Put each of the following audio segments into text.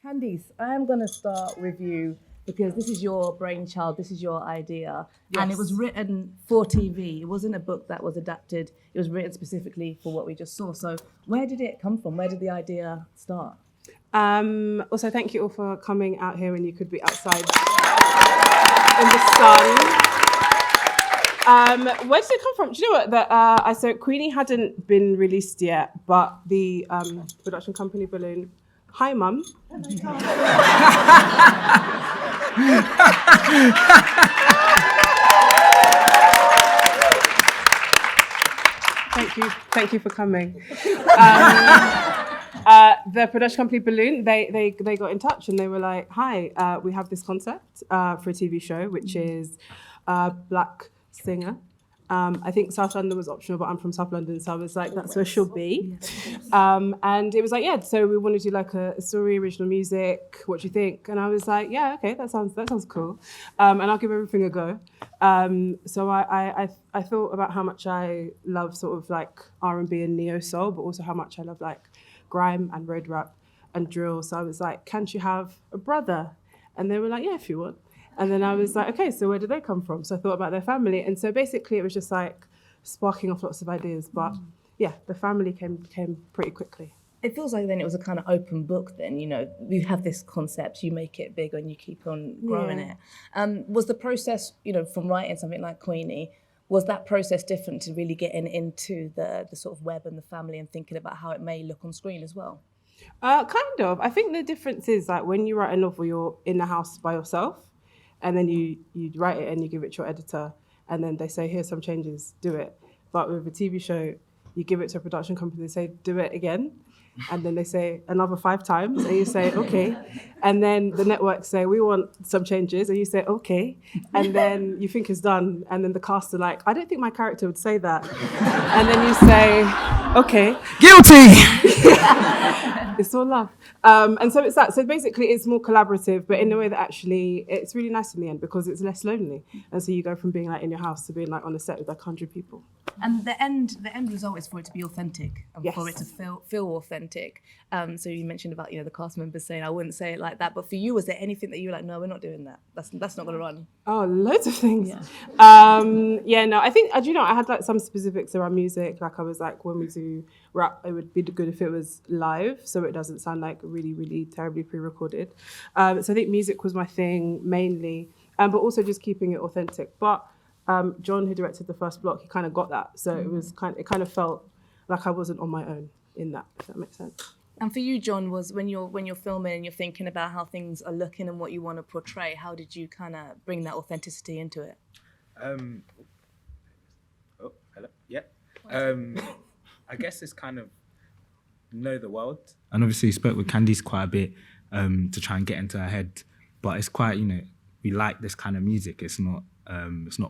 Candice, I am going to start with you because this is your brainchild, this is your idea, yes. And it was written for TV. It wasn't a book that was adapted. It was written specifically for what we just saw. So where did it come from? Where did the idea start? Also, thank you all for coming out here when you could be outside in the sun. Where did it come from? Do you know what? So Queenie hadn't been released yet, but the production company Balloon. Hi, Mum. Thank you for coming. The production company Balloon, they got in touch and they were like, hi, we have this concept for a TV show, which is Black singer. I think South London was optional, but I'm from South London, so I was like, that's where she'll be. And it was like, yeah, so we want to do like a story, original music, what do you think? And I was like, yeah, okay, that sounds cool. And I'll give everything a go. So I thought about how much I love sort of like R&B and neo soul, but also how much I love like grime and road rap and drill. So I was like, can't you have a brother? And they were like, yeah, if you want. And then I was like, okay, so where did they come from? So I thought about their family. And so basically it was just like sparking off lots of ideas. But yeah, the family came pretty quickly. It feels like then it was a kind of open book then, you know, you have this concept, you make it big and you keep on growing it. Was the process, you know, from writing something like Queenie, was that process different to really getting into the sort of web and the family and thinking about how it may look on screen as well? Kind of. I think the difference is like when you write a novel, you're in the house by yourself. And then you write it and you give it to your editor, and then they say, here's some changes, do it. But with a TV show, you give it to a production company, they say, do it again. And then they say another 5 times, and you say, okay. And then the networks say, we want some changes, and you say, okay. And then you think it's done, and then the cast are like, I don't think my character would say that. And then you say, okay. Guilty! It's all love. And so it's that. So basically it's more collaborative, but in a way that actually it's really nice in the end because it's less lonely. And so you go from being like in your house to being like on a set with like 100 people. And the end result is for it to be authentic and for it to feel authentic. So you mentioned about, you know, the cast members saying, I wouldn't say it like that. But for you, was there anything that you were like, no, we're not doing that. That's not going to run? Oh, loads of things. No, I think, you know, I had like some specifics around music. Like I was like, when we do rap, it would be good if it was live. So it doesn't sound like really, really terribly pre-recorded. So I think music was my thing mainly, but also just keeping it authentic. But John, who directed the first block, he kind of got that. So it kind of felt like I wasn't on my own in that, if that makes sense. And for you, John, was when you're filming and you're thinking about how things are looking and what you want to portray, how did you kind of bring that authenticity into it? Oh, hello. Yeah. I guess it's kind of know the world. And obviously spoke with Candice quite a bit to try and get into her head. But it's quite, you know, we like this kind of music. It's not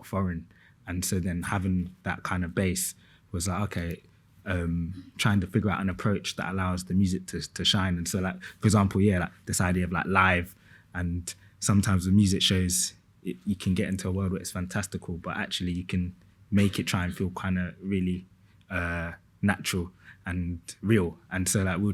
foreign. And so then having that kind of bass was like, okay, trying to figure out an approach that allows the music to shine. And so like, for example, like this idea of like live, and sometimes with music shows, you can get into a world where it's fantastical, but actually you can make it try and feel kind of really natural and real. And so like we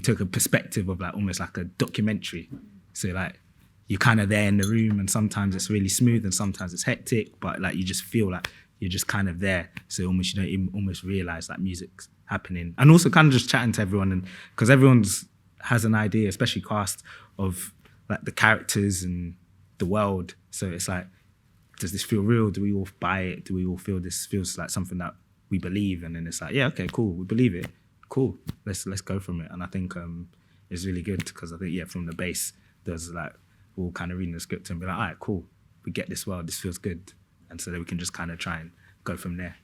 took a perspective of like almost like a documentary. So like you're kind of there in the room and sometimes it's really smooth and sometimes it's hectic, but like you just feel like you're just kind of there. So almost you don't even almost realize that music's happening. And also kind of just chatting to everyone, and because everyone's has an idea, especially cast, of like the characters and the world. So it's like, does this feel real? Do we all buy it? Do we all feel this feels like something that we believe? And then it's like, yeah, okay, cool, we believe it. Cool, let's go from it. And I think it's really good because I think, from the base, there's like, we're all kind of reading the script and be like, all right, cool, we get this world, this feels good. And so that we can just kind of try and go from there.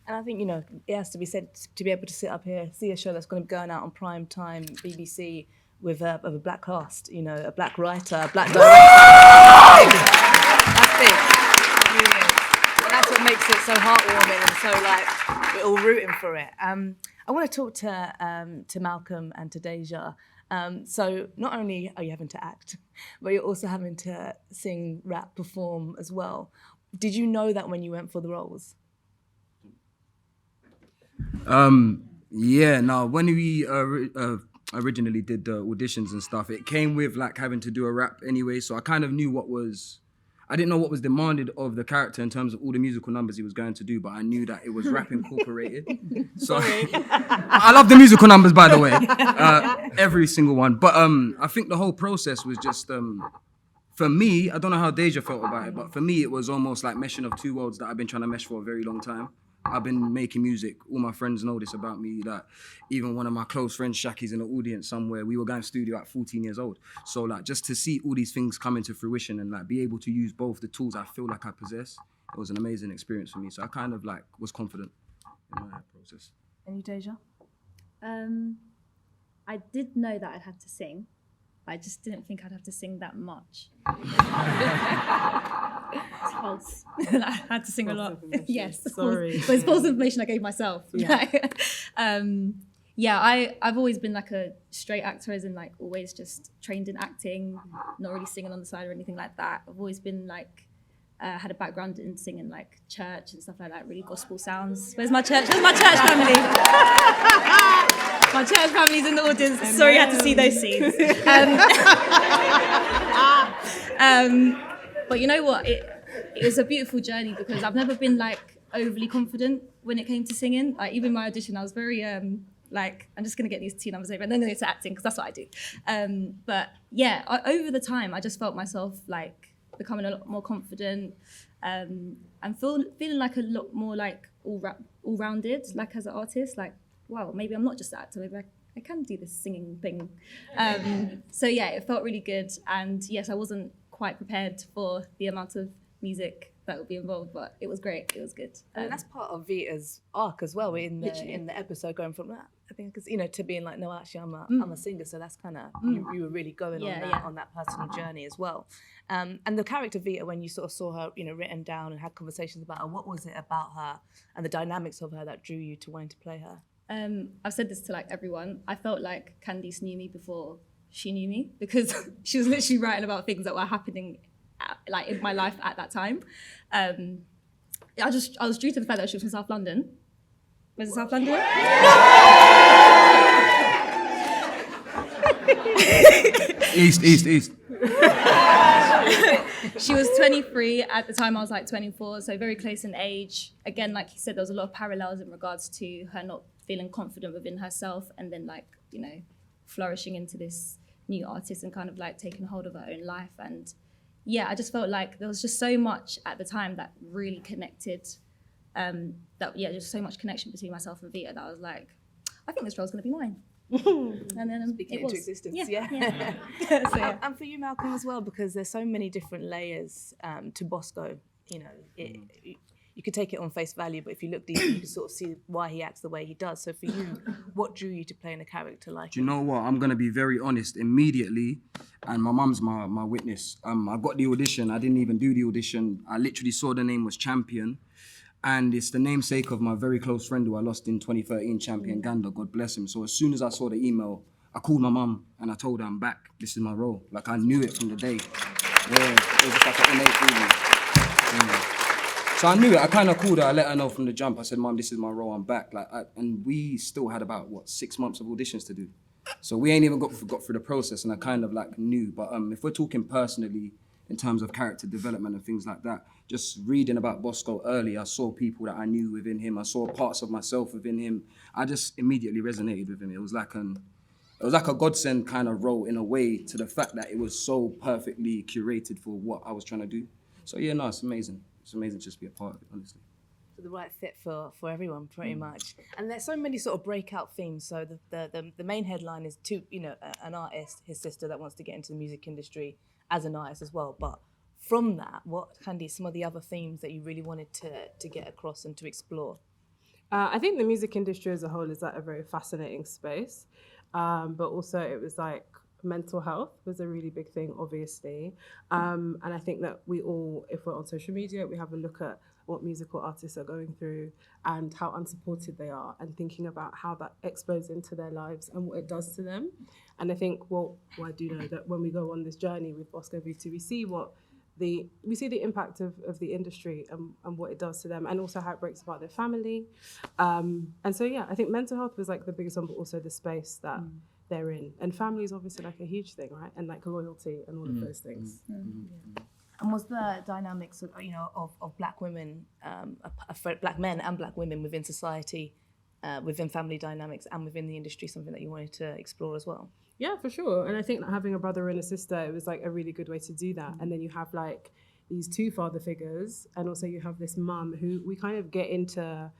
And I think, you know, it has to be said, to be able to sit up here, see a show that's going to be going out on prime time, BBC, with a black cast, you know, a black writer, a black director. That's big. It really is. And that's what makes it so heartwarming and so like we're all rooting for it. I want to talk to Malcolm and to Déja. So not only are you having to act, but you're also having to sing, rap, perform as well. Did you know that when you went for the roles? When we originally did the auditions and stuff, it came with like having to do a rap anyway. So I kind of knew I didn't know what was demanded of the character in terms of all the musical numbers he was going to do, but I knew that it was rap incorporated. So I love the musical numbers, by the way, every single one. But I think the whole process was just, for me, I don't know how Déja felt about it, but for me, it was almost like meshing of two worlds that I've been trying to mesh for a very long time. I've been making music. All my friends know this about me. That even one of my close friends, Shaki's in the audience somewhere. We were going to studio at 14 years old. So like just to see all these things come into fruition and like be able to use both the tools I feel like I possess, it was an amazing experience for me. So I kind of like was confident in my process. And you, Déja? I did know that I'd have to sing. I just didn't think I'd have to sing that much. It's false. I had to sing a lot. Yes. Sorry. But it's false information I gave myself. Yeah. I've always been like a straight actor, as in like always just trained in acting, not really singing on the side or anything like that. I've always been like, had a background in singing like church and stuff like that, really gospel sounds. Where's my church? Where's my church family? My church family's in the audience. Amen. Sorry, you had to see those scenes. But you know what? It was a beautiful journey because I've never been like overly confident when it came to singing. Like even my audition, I was very like, I'm just gonna get these 2 numbers over and then go to acting because that's what I do. But yeah, over the time, I just felt myself like becoming a lot more confident and feeling like a lot more like all-rounded, like as an artist. Like, wow, maybe I'm not just an actor, maybe I can do this singing thing. So yeah, it felt really good. And yes, I wasn't quite prepared for the amount of music that would be involved, but it was great. It was good. And that's part of Vita's arc as well in the episode, going from that, I think, because to being like, no, actually, I'm a singer. So that's kind of you were really going on that personal journey as well. And the character Vita, when you sort of saw her, written down and had conversations about her, what was it about her and the dynamics of her that drew you to wanting to play her? I've said this to like everyone. I felt like Candice knew me before she knew me because she was literally writing about things that were happening like in my life at that time. I was due to the fact that she was from South London. Where's the South London? East. She was 23 at the time. I was like 24, so very close in age. Again, like you said, there was a lot of parallels in regards to her not feeling confident within herself and then like, flourishing into this new artist and kind of like taking hold of her own life. And yeah, I just felt like there was just so much at the time that really connected, just so much connection between myself and Vita that I was like, I think this role's gonna be mine. And then Speaking it into was. existence, Yeah. So, and for you, Malcolm, as well, because there's so many different layers to Bosco. You could take it on face value, but if you look deeper, you can sort of see why he acts the way he does. So for you, what drew you to playing a character like Do you know what? I'm going to be very honest. Immediately, and my mum's my witness, I got the audition. I didn't even do the audition. I literally saw the name was Champion. And it's the namesake of my very close friend who I lost in 2013, Champion Gander, God bless him. So as soon as I saw the email, I called my mum and I told her I'm back. This is my role. Like I knew it from the day. Yeah, it was just like an innate feeling. Yeah. So I knew it. I kind of called her. I let her know from the jump. I said, Mum, this is my role. I'm back. And we still had about 6 months of auditions to do. So we ain't even got through the process. And I kind of like knew. But if we're talking personally in terms of character development and things like that, just reading about Bosco early, I saw people that I knew within him. I saw parts of myself within him. I just immediately resonated with him. It was like a godsend kind of role in a way, to the fact that it was so perfectly curated for what I was trying to do. So yeah, no, it's amazing. It's amazing just to be a part of it, honestly. So the right fit for everyone, pretty much. And there's so many sort of breakout themes. So the main headline is an artist, his sister, that wants to get into the music industry as an artist as well. But from that, what, Candy, some of the other themes that you really wanted to get across and to explore? I think the music industry as a whole is like a very fascinating space. But also it was like mental health was a really big thing, obviously. And I think that we all, if we're on social media, we have a look at what musical artists are going through and how unsupported they are, and thinking about how that explodes into their lives and what it does to them. And I think, I do know that when we go on this journey with Bosco Vita, we see the impact of the industry and what it does to them, and also how it breaks apart their family. And so, yeah, I think mental health was like the biggest one, but also the space that they're in. And family is obviously like a huge thing, right? And like loyalty and all of those things. And was the dynamics of, of black women, black men and black women within society, within family dynamics and within the industry, something that you wanted to explore as well? Yeah, for sure. And I think that having a brother and a sister, it was like a really good way to do that. And then you have like these two father figures, and also you have this mum who we kind of get into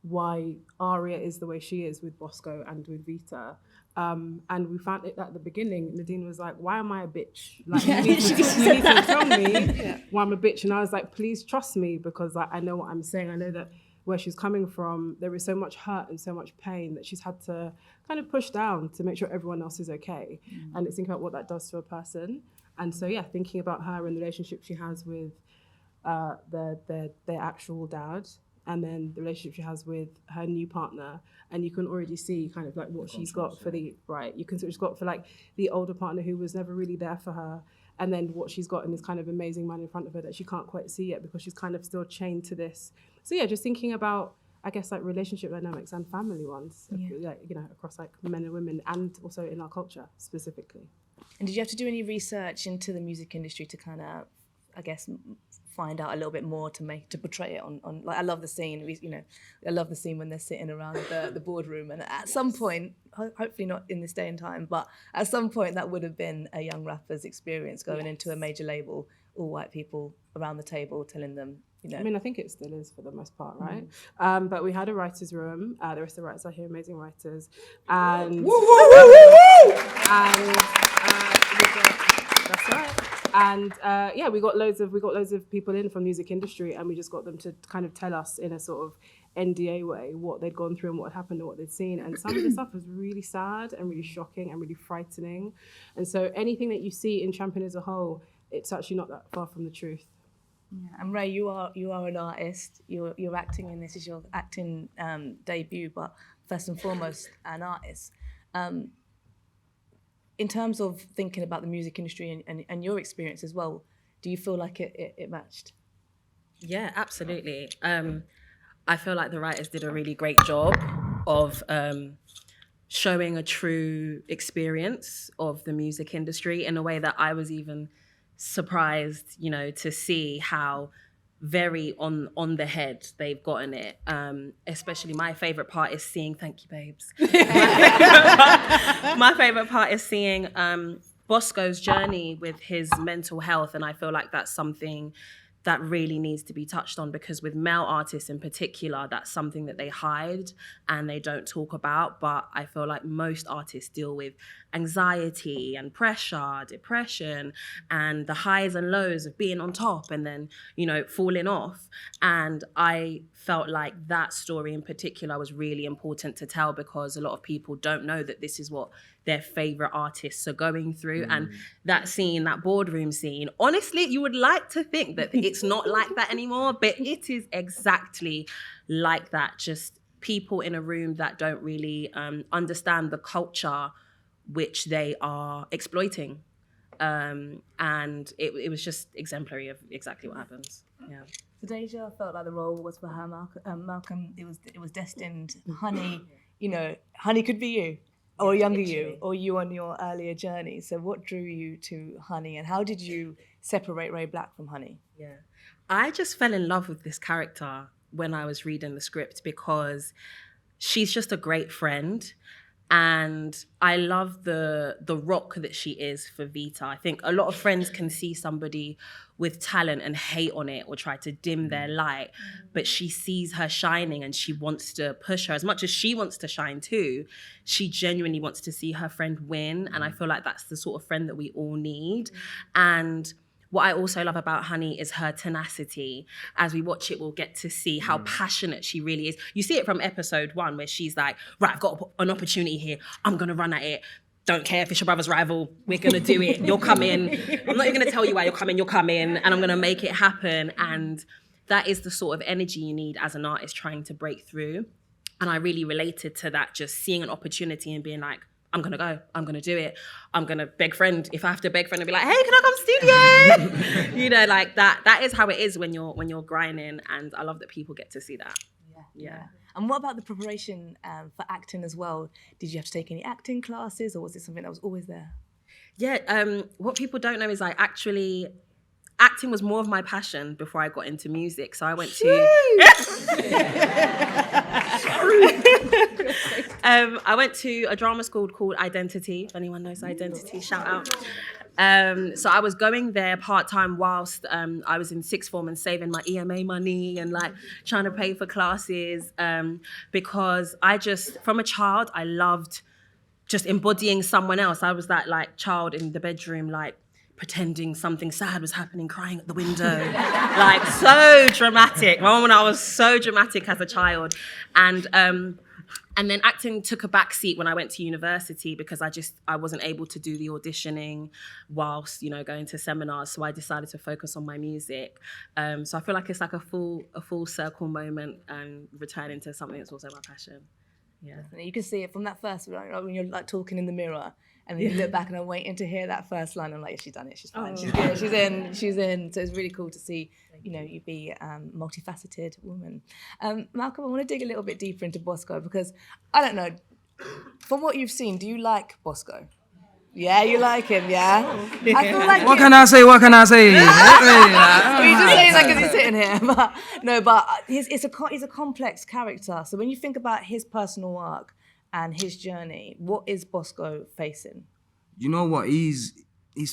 why Aria is the way she is with Bosco and with Vita. And we found it at the beginning. Nadine was like, why am I a bitch? Like, you need to tell me why I'm a bitch. And I was like, please trust me, because like, I know what I'm saying. I know that where she's coming from, there is so much hurt and so much pain that she's had to kind of push down to make sure everyone else is okay. And it's thinking about what that does to a person. And so, yeah, thinking about her and the relationship she has with their actual dad, and then the relationship she has with her new partner. And you can already see kind of like what she's got for the, right, you can see what she's got for like the older partner who was never really there for her. And then what she's got in this kind of amazing man in front of her that she can't quite see yet because she's kind of still chained to this. So yeah, just thinking about, I guess, like relationship dynamics and family ones, like, you know, across like men and women, and also in our culture specifically. And did you have to do any research into the music industry to kind of, I guess, find out a little bit more to portray it on like, I love the scene, I love the scene when they're sitting around the boardroom, and at some point, hopefully not in this day and time, but at some point that would have been a young rapper's experience going into a major label, all white people around the table telling them, you know. I mean, I think it still is for the most part, right? But we had a writer's room. The rest of the writers are here, amazing writers. And that's right. And yeah, we got loads of people in from music industry, and we just got them to kind of tell us in a sort of NDA way what they'd gone through and what had happened and what they'd seen. And some of the stuff was really sad and really shocking and really frightening. And so anything that you see in Champion as a whole, it's actually not that far from the truth. Yeah. And Ray, you are an artist. You're acting in this is your acting debut, but first and foremost, an artist. In terms of thinking about the music industry and your experience as well, do you feel like it matched? Yeah, absolutely. I feel like the writers did a really great job of showing a true experience of the music industry in a way that I was even surprised, you know, to see how very on the head they've gotten it. Especially my favorite part is seeing, thank you babes. My favorite part is seeing Bosco's journey with his mental health, and I feel like that's something that really needs to be touched on, because with male artists in particular, that's something that they hide and they don't talk about. But I feel like most artists deal with anxiety and pressure, depression, and the highs and lows of being on top and then, you know, falling off. And I felt like that story in particular was really important to tell, because a lot of people don't know that this is what their favorite artists are going through. And that scene, that boardroom scene, honestly, you would like to think that it's not like that anymore, but it is exactly like that. Just people in a room that don't really understand the culture which they are exploiting. And it was just exemplary of exactly what happens. Yeah. For Déja, I felt like the role was for her. Malcolm, it was destined. Honey, you know, Honey could be you, or younger you, or you on your earlier journey. So what drew you to Honey, and how did you separate Ray Black from Honey? Yeah, I just fell in love with this character when I was reading the script, because she's just a great friend. And I love the rock that she is for Vita. I think a lot of friends can see somebody with talent and hate on it or try to dim their light, but she sees her shining and she wants to push her. As much as she wants to shine too, she genuinely wants to see her friend win. And I feel like that's the sort of friend that we all need. And what I also love about Honey is her tenacity. As we watch it, we'll get to see how passionate she really is. You see it from episode 1, where she's like, right, I've got an opportunity here. I'm going to run at it. Don't care if it's your brother's rival. We're going to do it. You'll come in. I'm not even going to tell you why you're coming. You'll come in, and I'm going to make it happen. And that is the sort of energy you need as an artist trying to break through. And I really related to that, just seeing an opportunity and being like, I'm going to go. I'm going to do it. I'm going to beg friend. If I have to beg friend and be like, hey, can I come studio? You know, like that is how it is when you're grinding. And I love that people get to see that. Yeah. And what about the preparation for acting as well? Did you have to take any acting classes, or was it something that was always there? Yeah, what people don't know is I actually, acting was more of my passion before I got into music. So I went to... I went to a drama school called Identity. If anyone knows Identity, shout out. So I was going there part-time whilst I was in sixth form and saving my EMA money and like trying to pay for classes because I just, from a child, I loved just embodying someone else. I was that like child in the bedroom, like pretending something sad was happening, crying at the window, like so dramatic. My mom and I was so dramatic as a child. And then acting took a back seat when I went to university because I wasn't able to do the auditioning whilst, you know, going to seminars. So I decided to focus on my music. So I feel like it's like a full circle moment and returning to something that's also my passion. Yeah. You can see it from that first, right, when you're like talking in the mirror and then you look back and I'm waiting to hear that first line. I'm like, yeah, she's done it, she's fine, she's good, she's in. So it's really cool to see, you know, you be a multifaceted woman. Malcolm, I want to dig a little bit deeper into Bosco because, I don't know, from what you've seen, do you like Bosco? Yeah, you like him, yeah? I feel like What can I say? Well, you just say that because he's sitting here. But, no, but he's a complex character. So when you think about his personal arc and his journey, what is Bosco facing? You know what? He's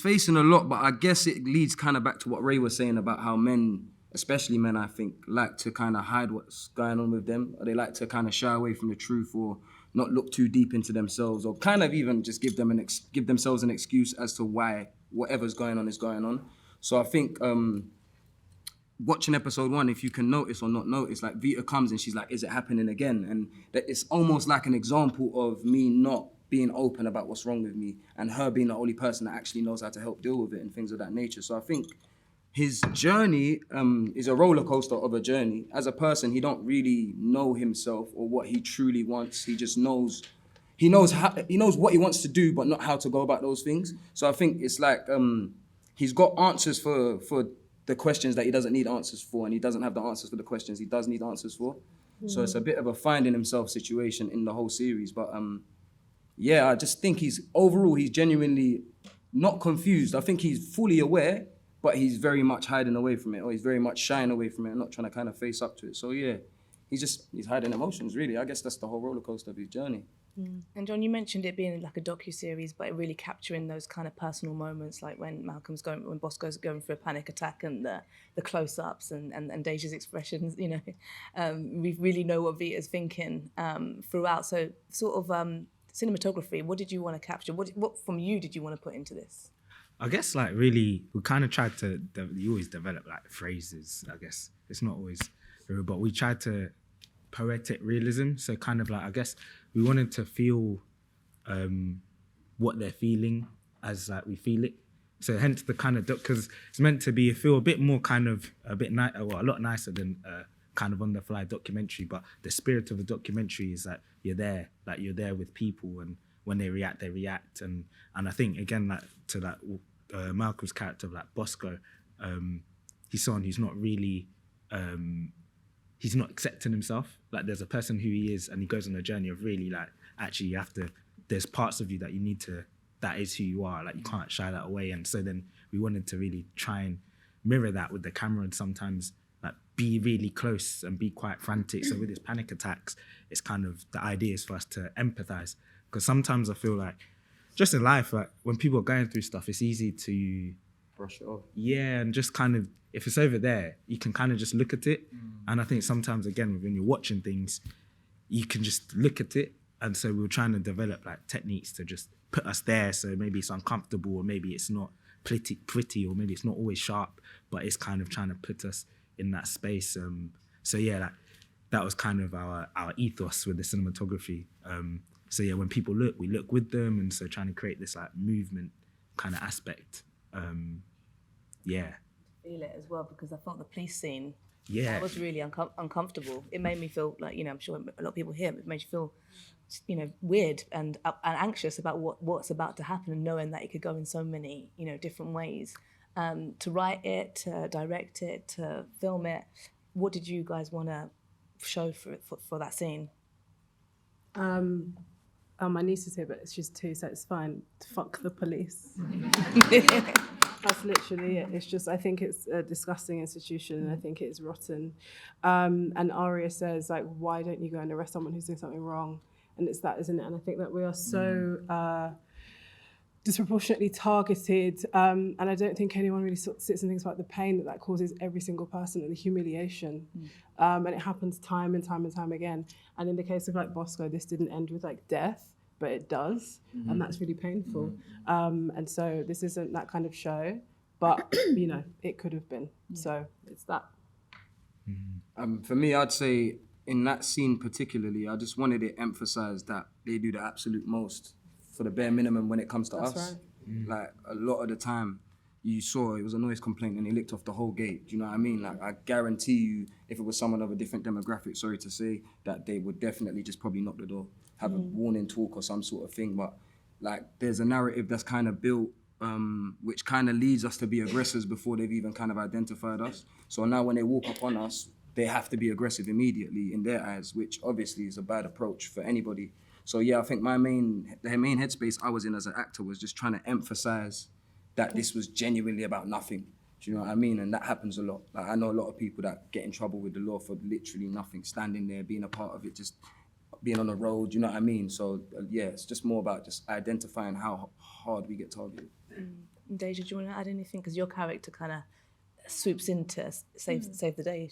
facing a lot, but I guess it leads kind of back to what Ray was saying about how men, especially men, I think, like to kind of hide what's going on with them. Or they like to kind of shy away from the truth or not look too deep into themselves, or kind of even just give themselves an excuse as to why whatever's going on is going on. So I think watching episode 1, if you can notice or not notice, like Vita comes and she's like, is it happening again? And that it's almost like an example of me not being open about what's wrong with me and her being the only person that actually knows how to help deal with it and things of that nature. So I think his journey is a roller coaster of a journey. As a person, he don't really know himself or what he truly wants. He just knows, he knows what he wants to do, but not how to go about those things. So I think it's like he's got answers for the questions that he doesn't need answers for, and he doesn't have the answers for the questions he does need answers for. So it's a bit of a finding himself situation in the whole series. But yeah, I just think he's genuinely not confused. I think he's fully aware, but he's very much hiding away from it, or he's very much shying away from it and not trying to kind of face up to it. So yeah, he's hiding emotions, really. I guess that's the whole roller coaster of his journey. And John, you mentioned it being like a docu-series, but really capturing those kind of personal moments, like when Bosco's going through a panic attack and the close-ups and Déja's expressions, you know. We really know what Vita's thinking throughout. So sort of cinematography, what did you want to capture? What from you did you want to put into this? I guess like really, we kind of tried to, you always develop like phrases, I guess. It's not always, but we tried to poetic realism. So kind of like, I guess we wanted to feel what they're feeling as like we feel it. So hence the kind of, because it's meant to be, feel a bit more kind of, a lot nicer than kind of on the fly documentary. But the spirit of the documentary is that you're there with people, and when they react. And I think, again, like to that Malcolm's character of like Bosco, he's someone who's not really, he's not accepting himself. Like there's a person who he is, and he goes on a journey of really like, actually you have to, there's parts of you that you need to, that is who you are, like you can't shy that away. And so then we wanted to really try and mirror that with the camera, and sometimes like be really close and be quite frantic. So with his panic attacks, it's kind of, the idea is for us to empathize. Because sometimes I feel like, just in life, like when people are going through stuff, it's easy to brush it off. Yeah, and just kind of, if it's over there, you can kind of just look at it. And I think sometimes, again, when you're watching things, you can just look at it. And so we were trying to develop like techniques to just put us there. So maybe it's uncomfortable, or maybe it's not pretty, or maybe it's not always sharp, but it's kind of trying to put us in that space. So yeah, like, that was kind of our ethos with the cinematography. So yeah, when people look, we look with them, and so trying to create this like movement kind of aspect. Yeah. Feel it as well, because I thought the police scene, yeah, that was really uncomfortable. It made me feel like, you know, I'm sure a lot of people here, it made you feel, you know, weird and anxious about what's about to happen, and knowing that it could go in so many, you know, different ways. To write it, to direct it, to film it, what did you guys want to show for that scene? My niece is here, but she's 2, so it's fine. Fuck the police. That's literally it. It's just, I think it's a disgusting institution, and I think it is rotten. And Aria says, like, why don't you go and arrest someone who's doing something wrong? And it's that, isn't it? And I think that we are so disproportionately targeted, and I don't think anyone really sits and thinks about the pain that causes every single person, and the humiliation. And it happens time and time and time again. And in the case of like Bosco, this didn't end with like death, but it does, and that's really painful. And so this isn't that kind of show, but you know, it could have been. So it's that. For me, I'd say in that scene particularly, I just wanted to emphasize that they do the absolute most for the bare minimum when it comes to us. Right. Like a lot of the time, you saw it was a noise complaint and they licked off the whole gate. Do you know what I mean? Like, I guarantee you, if it was someone of a different demographic, sorry to say, that they would definitely just probably knock the door, have a warning talk or some sort of thing. But like, there's a narrative that's kind of built, which kind of leads us to be aggressors before they've even kind of identified us. So now when they walk up on us, they have to be aggressive immediately in their eyes, which obviously is a bad approach for anybody. So yeah, I think the main headspace I was in as an actor was just trying to emphasize that this was genuinely about nothing. Do you know what I mean? And that happens a lot. Like, I know a lot of people that get in trouble with the law for literally nothing, standing there, being a part of it, just being on the road, do you know what I mean? So yeah, it's just more about just identifying how hard we get targeted. Déja, do you want to add anything? Because your character kind of swoops in to save the day.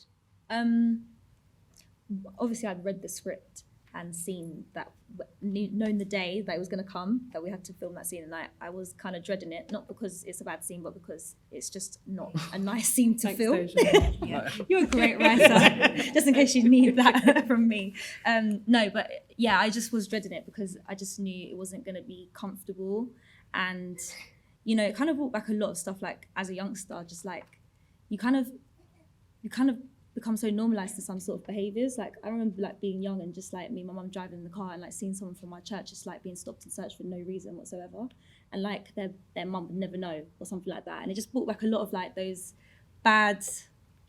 Obviously, I'd read the script and seen that, known the day that it was going to come, that we had to film that scene, and I was kind of dreading it, not because it's a bad scene, but because it's just not a nice scene to film. Yeah. You're a great writer, just in case you need that from me. No, but yeah, I just was dreading it because I just knew it wasn't going to be comfortable, and you know, it kind of brought back a lot of stuff. Like as a youngster, just like you kind of become so normalized to some sort of behaviors. Like I remember like being young and just like me and my mum driving in the car and like seeing someone from my church just like being stopped and searched for no reason whatsoever, and like their mum would never know or something like that. And it just brought back a lot of like those bad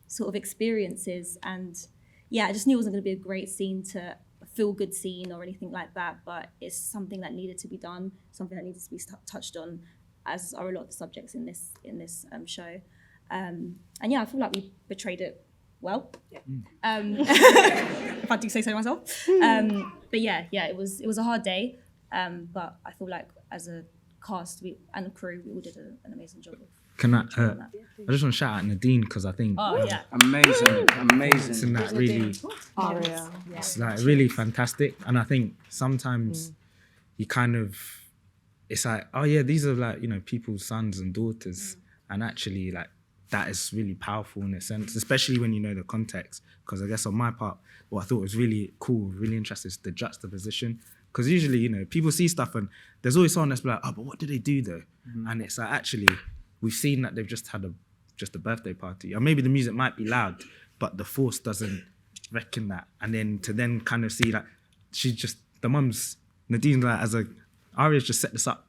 sort of experiences. And yeah, I just knew it wasn't going to be a great scene, to a feel good scene or anything like that, but it's something that needed to be done, something that needed to be touched on, as are a lot of the subjects in this show. And yeah, I feel like we portrayed it well, if I do say so myself. But yeah, it was a hard day, but I feel like as a cast and a crew, we all did an amazing job. Can I just want to shout out Nadine, because I think Amazing. it's in that really, it's like really fantastic. And I think sometimes you kind of, it's like, oh yeah, these are like, you know, people's sons and daughters, and actually like, that is really powerful in a sense, especially when you know the context. Because I guess on my part, what I thought was really cool, really interesting is the juxtaposition. Because usually, you know, people see stuff and there's always someone that's like, oh, but what did they do though? And it's like, actually, we've seen that they've just had a birthday party. Or maybe the music might be loud, but the force doesn't reckon that. And then to then kind of see like, the mum's, Nadine's like, Aria's just set this up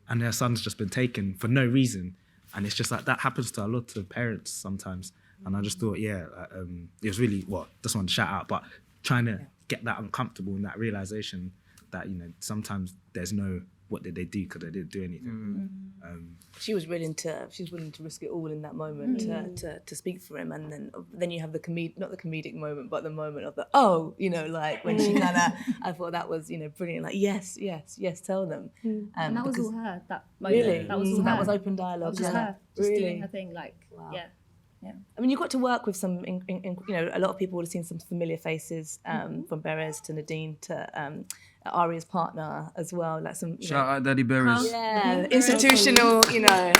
and her son's just been taken for no reason. And it's just like, that happens to a lot of parents sometimes. And I just thought, it was really, just want to shout out, but trying to get that uncomfortable and that realization that, you know, sometimes there's no, what did they do? Because they didn't do anything. She was willing to risk it all in that moment to speak for him. And then you have not the comedic moment, but the moment of you know, like when she kind of, I thought that was, you know, brilliant. Like, yes, tell them. And that was all her, that moment. Really? That was all her. That was open dialogue. That was just her, just doing her thing, like, yeah. I mean, you got to work with some, you know, a lot of people would have seen some familiar faces, from Berez to Nadine to Aria's partner as well, like some Shout out Daddy Berez. Yeah, institutional, you know,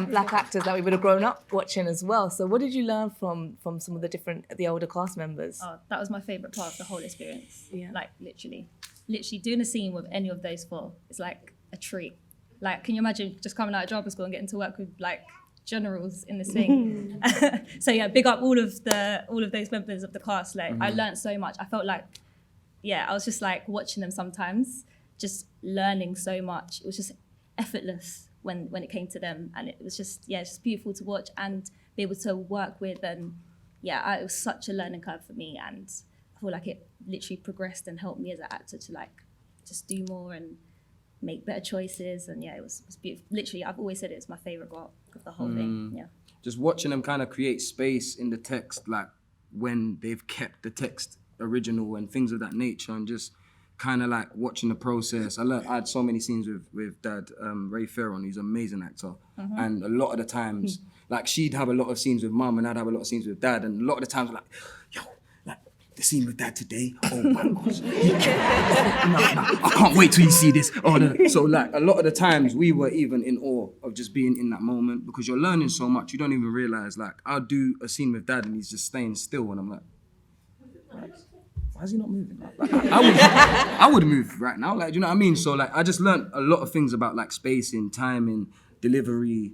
black actors that we would have grown up watching as well. So what did you learn from some of the older cast members? Oh, that was my favourite part of the whole experience. Yeah. Like literally doing a scene with any of those four is like a treat. Like, can you imagine just coming out of drama school and getting to work with like generals in this thing? So yeah, big up all of those members of the cast. Like I learned so much. I felt like, I was just like watching them sometimes, just learning so much. It was just effortless when it came to them, and it was just just beautiful to watch and be able to work with. And it was such a learning curve for me, and I feel like it literally progressed and helped me as an actor to like just do more and make better choices. And yeah, it was beautiful. Literally, I've always said it's my favorite part of the whole thing. Yeah. Just watching them kind of create space in the text, like when they've kept the text original and things of that nature, and just kind of like watching the process. I had so many scenes with Dad, Ray Ferron, he's an amazing actor. And a lot of the times, like she'd have a lot of scenes with Mum and I'd have a lot of scenes with Dad. And a lot of the times, like, yo, like the scene with Dad today, oh my gosh. I can't wait till you see this. Oh, no. So like a lot of the times we were even in awe of just being in that moment, because you're learning so much, you don't even realize, like I'll do a scene with Dad and he's just staying still and I'm like, why is he not moving? Like, I would move right now. Like, do you know what I mean? So like, I just learned a lot of things about like spacing, timing, delivery,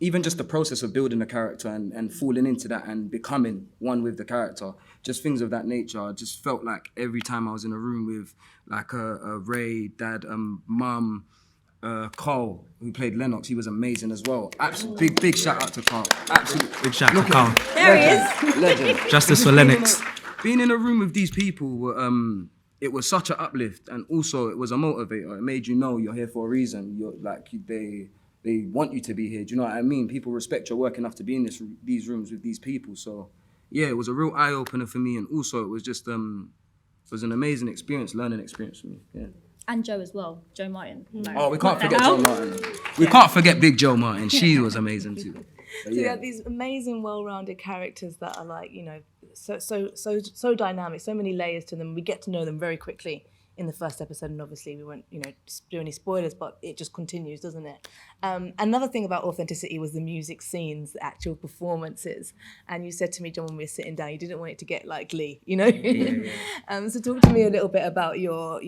even just the process of building a character and falling into that and becoming one with the character. Just things of that nature. I just felt like every time I was in a room with like a Ray, Dad, Mum, Carl, who played Lennox, he was amazing as well. Absolutely, big shout out to Carl. Absolutely. Big shout out to Carl. There he is. Legend. Justice for Lennox. Being in a room with these people, it was such an uplift, and also it was a motivator. It made you know you're here for a reason. You're like they want you to be here. Do you know what I mean? People respect your work enough to be in these rooms with these people. So yeah, it was a real eye opener for me, and also it was just it was an amazing experience, learning experience for me. Yeah. And Joe as well, Joe Martin. Like, Oh, we can't forget Joe Martin. We can't forget Big Joe Martin. She was amazing too. So you have these amazing, well-rounded characters that are like, you know, so dynamic, so many layers to them. We get to know them very quickly in the first episode, and obviously we won't, you know, do any spoilers, but it just continues, doesn't it? Another thing about authenticity was the music scenes, the actual performances. And you said to me, John, when we were sitting down, you didn't want it to get like Glee, you know? So talk to me a little bit about your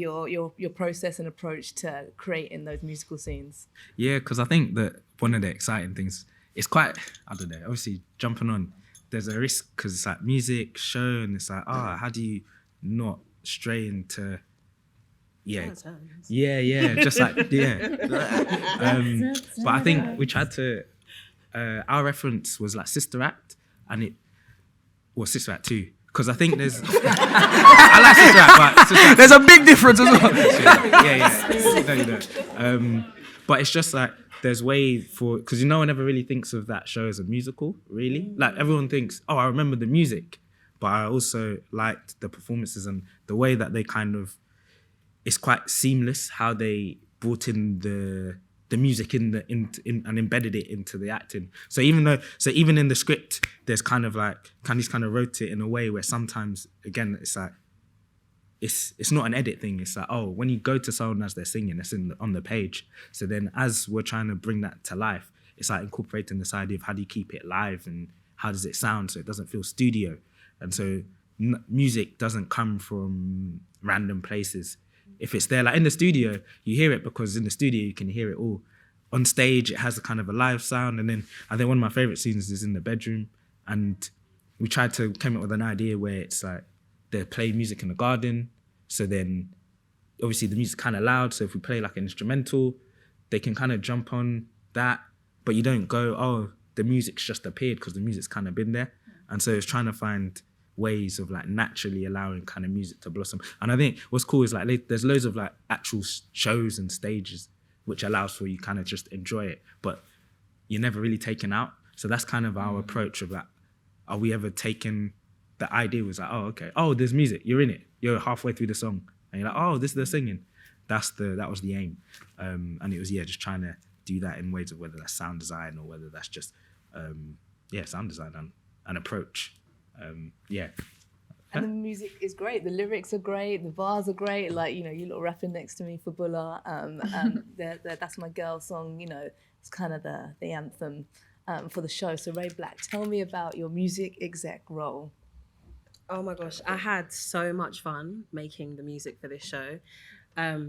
process and approach to creating those musical scenes. Yeah, because I think that one of the exciting things, it's quite, I don't know, obviously jumping on, there's a risk because it's like music, show, and it's like, how do you not stray into, just like, but I think we tried to, our reference was like Sister Act, and Sister Act 2, because I think there's, I like Sister Act, but Sister Act, There's a big difference as well. No, you don't. But it's just like, there's way for, because no one ever really thinks of that show as a musical, really. Like everyone thinks, I remember the music, but I also liked the performances and the way that they kind of, it's quite seamless how they brought in the music in and embedded it into the acting. So even in the script, there's kind of like, Candice kind of wrote it in a way where sometimes, again, it's like, it's not an edit thing. It's like, when you go to someone as they're singing, it's on the page. So then as we're trying to bring that to life, it's like incorporating this idea of how do you keep it live and how does it sound so it doesn't feel studio. And so music doesn't come from random places. If it's there, like in the studio, you hear it because in the studio you can hear it all. On stage, it has a kind of a live sound. And then I think one of my favorite scenes is in the bedroom. And we tried to come up with an idea where it's like, they play music in the garden, so then obviously the music's kind of loud, so if we play like an instrumental, they can kind of jump on that, but you don't go, the music's just appeared, because the music's kind of been there. And so it's trying to find ways of like naturally allowing kind of music to blossom. And I think what's cool is like there's loads of like actual shows and stages which allows for you kind of just enjoy it, but you're never really taken out. So that's kind of our approach of like, are we ever taken? The idea was like, okay, there's music, you're in it, you're halfway through the song, and you're like, this is the singing. That was the aim. And it was, just trying to do that in ways of whether that's sound design or whether that's just, sound design and approach. And the music is great, the lyrics are great, the bars are great, like, you know, you little rapping next to me for Bulla, That's My Girl song, you know, it's kind of the anthem for the show. So Ray Black, tell me about your music exec role. Oh my gosh, I had so much fun making the music for this show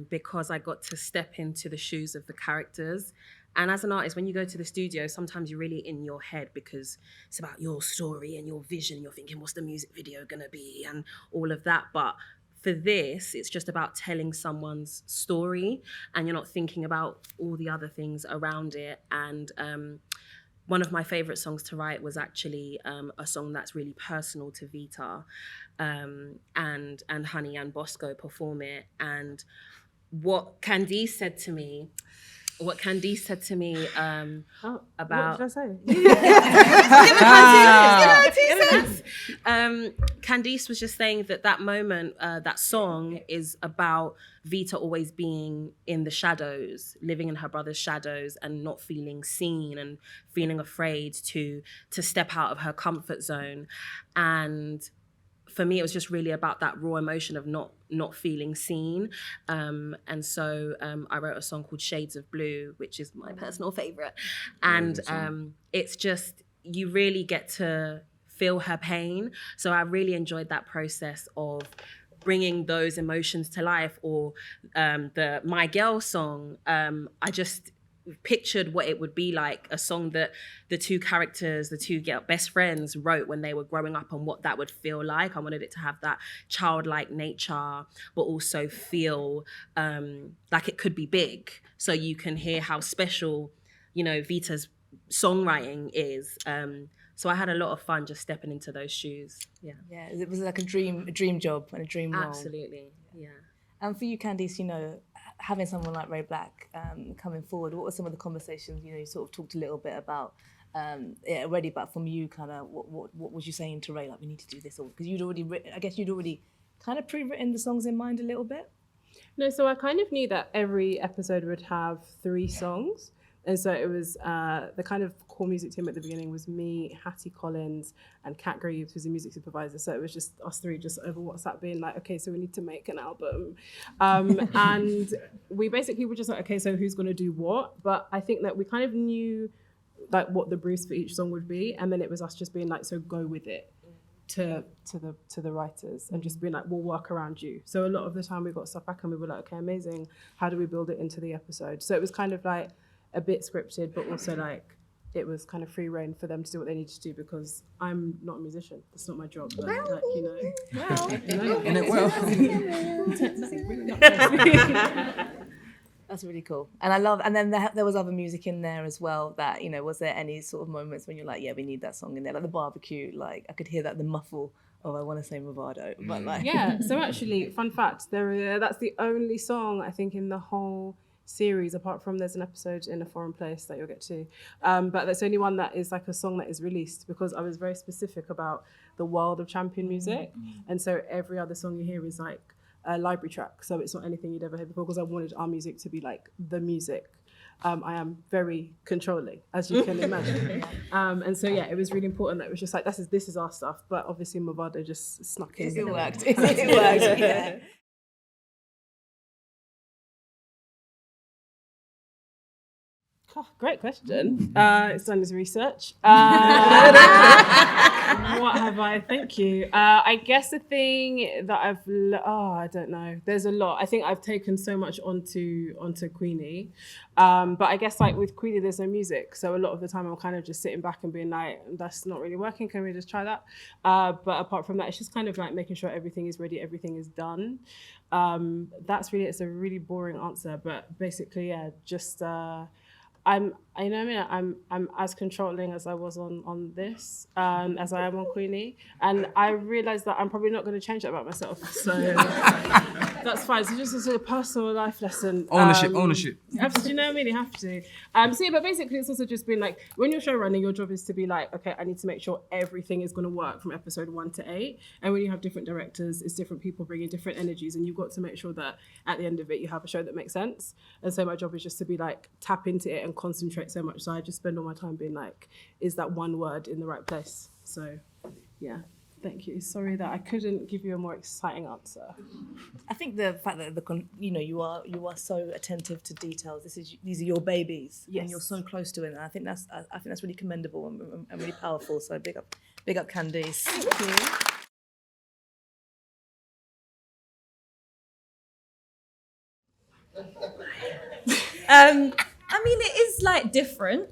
because I got to step into the shoes of the characters. And as an artist, when you go to the studio, sometimes you're really in your head because it's about your story and your vision. You're thinking, what's the music video gonna be and all of that. But for this, it's just about telling someone's story and you're not thinking about all the other things around it. And one of my favorite songs to write was actually a song that's really personal to Vita, and Honey and Bosco perform it. And what Candice said to me about What did I say? Candice was just saying that moment, that song is about Vita always being in the shadows, living in her brother's shadows and not feeling seen and feeling afraid to step out of her comfort zone. And for me, it was just really about that raw emotion of not feeling seen. And so I wrote a song called Shades of Blue, which is my personal favorite. And it's just, you really get to feel her pain. So I really enjoyed that process of bringing those emotions to life. Or the My Girl song, I just pictured what it would be like, a song that the two characters, the two best friends wrote when they were growing up, and what that would feel like. I wanted it to have that childlike nature, but also feel like it could be big. So you can hear how special, Vita's songwriting is. So I had a lot of fun just stepping into those shoes. Yeah. Yeah, it was like a dream job and a dream role. Absolutely, yeah. And for you, Candice, having someone like Ray BLK coming forward, what were some of the conversations? You sort of talked a little bit about it already, but from you, kind of, what was you saying to Ray? Like, we need to do this, or because you'd already kind of pre-written the songs in mind a little bit. No, so I kind of knew that every episode would have 3 songs. And so it was the kind of core music team at the beginning was me, Hattie Collins, and Kat Greaves, who's the music supervisor. So it was just us 3 just over WhatsApp being like, okay, so we need to make an album. And we basically were just like, okay, so who's going to do what? But I think that we kind of knew like what the briefs for each song would be. And then it was us just being like, so go with it to the writers and just being like, we'll work around you. So a lot of the time we got stuff back and we were like, okay, amazing. How do we build it into the episode? So it was kind of like a bit scripted, but also like it was kind of free reign for them to do what they needed to do, because I'm not a musician. That's not my job. But like, That's really cool. And I love, and then there was other music in there as well that, was there any sort of moments when you're like, yeah, we need that song in there? Like the barbecue, like I could hear that, the muffle of I Want to Say Movado. But like... Yeah, so actually, fun fact, that's the only song I think in the whole series, apart from there's an episode in A Foreign Place that you'll get to, but that's the only one that is like a song that is released, because I was very specific about the world of champion music, and so every other song you hear is like a library track, so it's not anything you'd ever heard before, because I wanted our music to be like the music. I am very controlling, as you can imagine, and so yeah, it was really important that it was just like, this is our stuff, but obviously Movado just snuck in. It worked. It worked. Yeah. Oh, great question. It's done his research. What have I? Thank you. I guess the thing that I don't know. There's a lot. I think I've taken so much onto Queenie. But I guess like with Queenie, there's no music. So a lot of the time I'm kind of just sitting back and being like, that's not really working. Can we just try that? But apart from that, it's just kind of like making sure everything is ready, everything is done. That's really, it's a really boring answer. But basically, yeah, just... I'm as controlling as I was on this, as I am on Queenie, and I realised that I'm probably not going to change that about myself. So that's fine. So just as a personal life lesson. Ownership. You have to, do you know what I mean? You have to. So yeah, but basically it's also just been like, when you're show running, your job is to be like, okay, I need to make sure everything is going to work from episode 1 to 8. And when you have different directors, it's different people bringing different energies, and you've got to make sure that at the end of it, you have a show that makes sense. And so my job is just to be like, tap into it and concentrate so much. So I just spend all my time being like, is that one word in the right place? So yeah, thank you. Sorry that I couldn't give you a more exciting answer. I think the fact that you are so attentive to details. These are your babies, yes, and you're so close to it. And I think that's really commendable and really powerful. So big up Candice. Thank you. I mean, it is like different,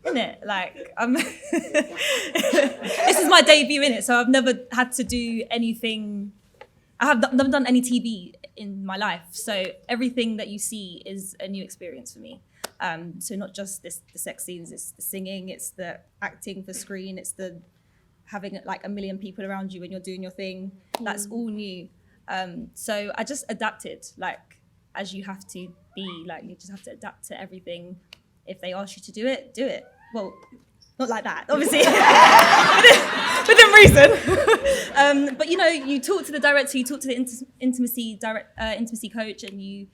isn't it? Like, this is my debut in it, so I've never had to do anything. I've never done any TV in my life, so everything that you see is a new experience for me. So not just the sex scenes, it's the singing, it's the acting for screen, it's the having like a million people around you when you're doing your thing. That's all new. So I just adapted, like, as you have to be, like, you just have to adapt to everything. If they ask you to do it, do it. Well, not like that, obviously, within reason. But you know, you talk to the director, you talk to the intimacy coach, and you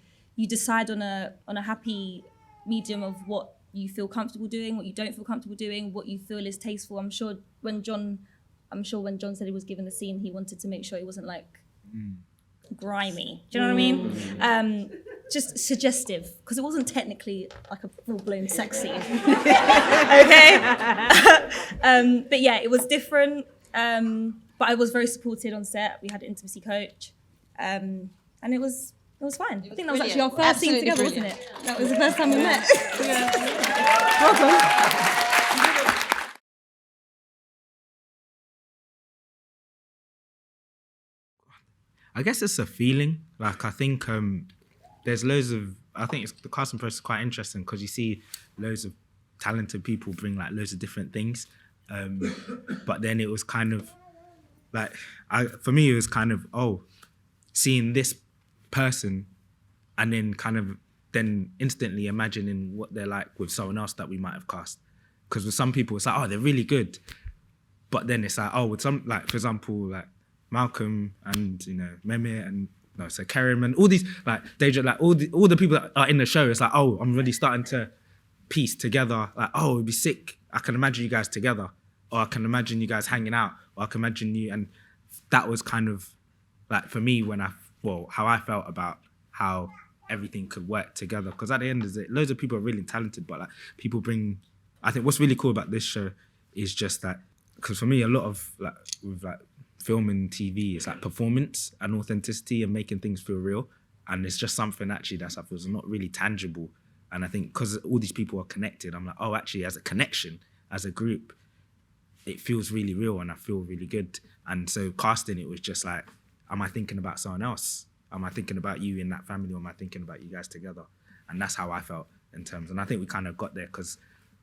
decide on a happy medium of what you feel comfortable doing, what you don't feel comfortable doing, what you feel is tasteful. I'm sure when John said he was given the scene, he wanted to make sure it wasn't like grimy. Do you know what I mean? Just suggestive, because it wasn't technically like a full-blown sex scene. Okay? But yeah, it was different. But I was very supported on set. We had an intimacy coach. And it was fine. I think that was actually our first scene together, wasn't it? That was the first time we met. Welcome. I guess it's a feeling. Like, I think there's loads of, I think the casting process is quite interesting because you see loads of talented people bring like loads of different things. But then it was kind of like, for me, it was kind of, seeing this person and then kind of then instantly imagining what they're like with someone else that we might have cast. Because with some people, it's like, they're really good. But then it's like, with some, like, for example, like, Malcolm and, you know, Mehmet and so Kerem and all these, like Déja, like all the people that are in the show, it's like, I'm really starting to piece together, like, it'd be sick. I can imagine you guys together, or I can imagine you guys hanging out, or I can imagine you, and that was kind of like for me how I felt about how everything could work together. Because at the end of it, loads of people are really talented, but like people bring, I think what's really cool about this show is just that, because for me, a lot of like with like film and TV, it's like performance and authenticity and making things feel real. And it's just something actually that's, I feel, not really tangible. And I think because all these people are connected, I'm like, actually, as a connection, as a group, it feels really real and I feel really good. And so casting it was just like, am I thinking about someone else? Am I thinking about you in that family, or am I thinking about you guys together? And that's how I felt in terms. And I think we kind of got there because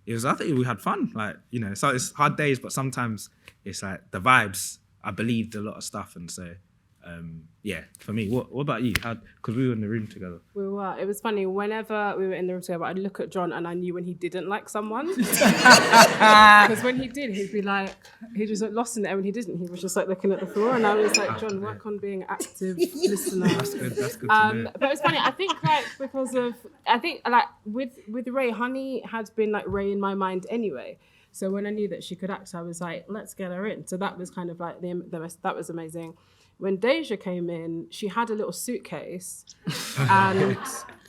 I think we had fun. Like, you know, so it's hard days, but sometimes it's like the vibes. I believed a lot of stuff, and so for me. What about you? Because we were in the room together. We were. It was funny. Whenever we were in the room together, I'd look at John and I knew when he didn't like someone. Because when he did, he'd be like, he just lost in it. And when he didn't, he was just like looking at the floor. And I was like, John, work on being an active listener. That's good to know. But it's funny. I think like with Ray, Honey had been like Ray in my mind anyway. So when I knew that she could act, I was like, let's get her in. So that was kind of like that was amazing. When Déja came in, she had a little suitcase, and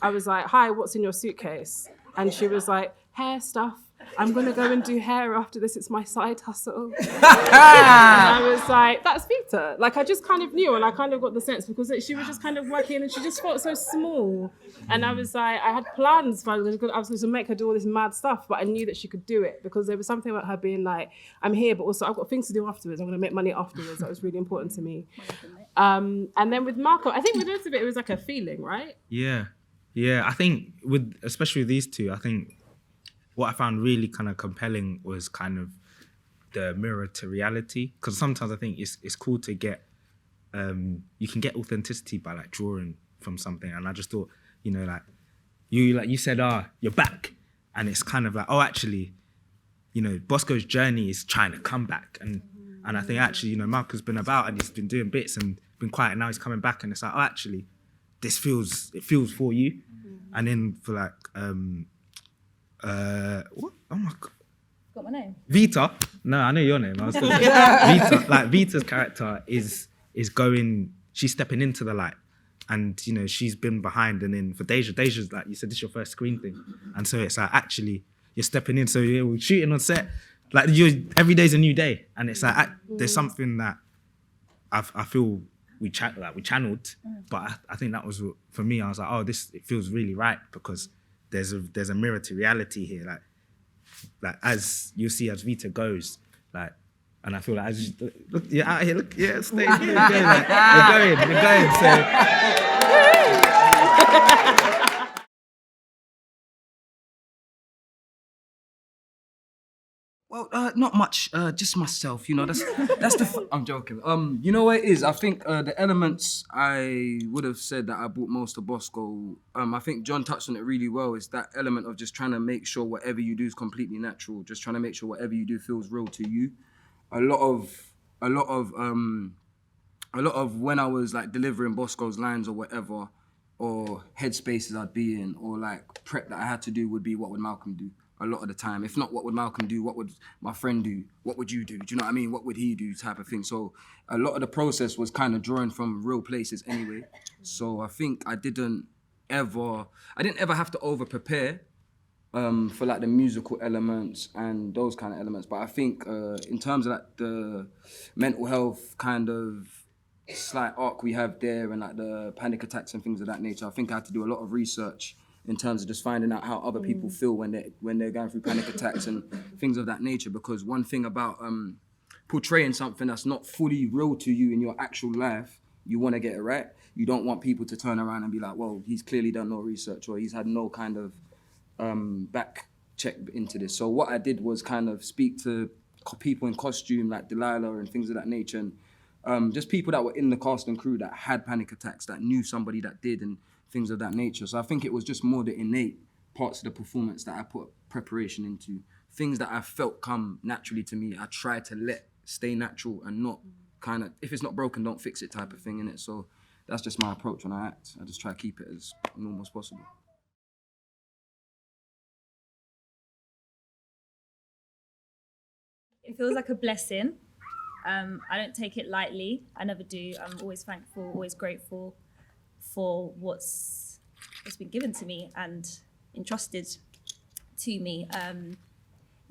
I was like, "Hi, what's in your suitcase?" And she was like, "Hair stuff. I'm gonna go and do hair after this. It's my side hustle." And I was like, "That's Vita." Like I just kind of knew, and I kind of got the sense because she was just kind of working, and she just felt so small. And I was like, I had plans for I was going to make her do all this mad stuff, but I knew that she could do it because there was something about her being like, "I'm here, but also I've got things to do afterwards. I'm going to make money afterwards." That was really important to me. And then with Marco, I think with most of it was like a feeling, right? Yeah. I think especially with these two, I think what I found really kind of compelling was kind of the mirror to reality. Because sometimes I think it's cool to get, you can get authenticity by like drawing from something. And I just thought, you know, like you said, you're back. And it's kind of like, actually, you know, Bosco's journey is trying to come back. And I think actually, you know, Marco's been about and he's been doing bits and been quiet, and now he's coming back and it's like, actually, it feels for you. And then for like, what? Oh my God. Got my name? Vita. No, I know your name. I was talking. Vita. Like Vita's character is going, she's stepping into the light. And, you know, she's been behind. And then for Déja's like, you said, this is your first screen thing. And so it's like, actually, you're stepping in. So we're shooting on set. Like, every day's a new day. And it's like, there's something that I feel we channeled. But I think that was, for me, I was like, it feels really right because there's a mirror to reality here. Like as you'll see as Vita goes, like, and I feel like as look, you're out here, look, yeah, stay, you're going, so. Well, not much. Just myself. You know, that's I'm joking. You know what it is? I think the elements I would have said that I brought most to Bosco. I think John touched on it really well. It's that element of just trying to make sure whatever you do is completely natural. Just trying to make sure whatever you do feels real to you. A lot of when I was like delivering Bosco's lines or whatever, or headspaces I'd be in, or like prep that I had to do would be what would Malcolm do a lot of the time. If not what would Malcolm do, what would my friend do? What would you do? Do you know what I mean? What would he do type of thing. So a lot of the process was kind of drawing from real places anyway. So I think I didn't ever have to over prepare for like the musical elements and those kind of elements. But I think in terms of like the mental health kind of slight arc we have there and like the panic attacks and things of that nature, I think I had to do a lot of research in terms of just finding out how other people feel when they're going through panic attacks and things of that nature. Because one thing about portraying something that's not fully real to you in your actual life, you want to get it right. You don't want people to turn around and be like, well, he's clearly done no research or he's had no kind of back check into this. So what I did was kind of speak to people in costume like Delilah and things of that nature, and just people that were in the cast and crew that had panic attacks, that knew somebody that did and things of that nature. So I think it was just more the innate parts of the performance that I put preparation into. Things that I felt come naturally to me, I try to let stay natural and not kind of, if it's not broken, don't fix it type of thing, innit? So that's just my approach when I act. I just try to keep it as normal as possible. It feels like a blessing. I don't take it lightly. I never do. I'm always thankful, always grateful for what's been given to me and entrusted to me.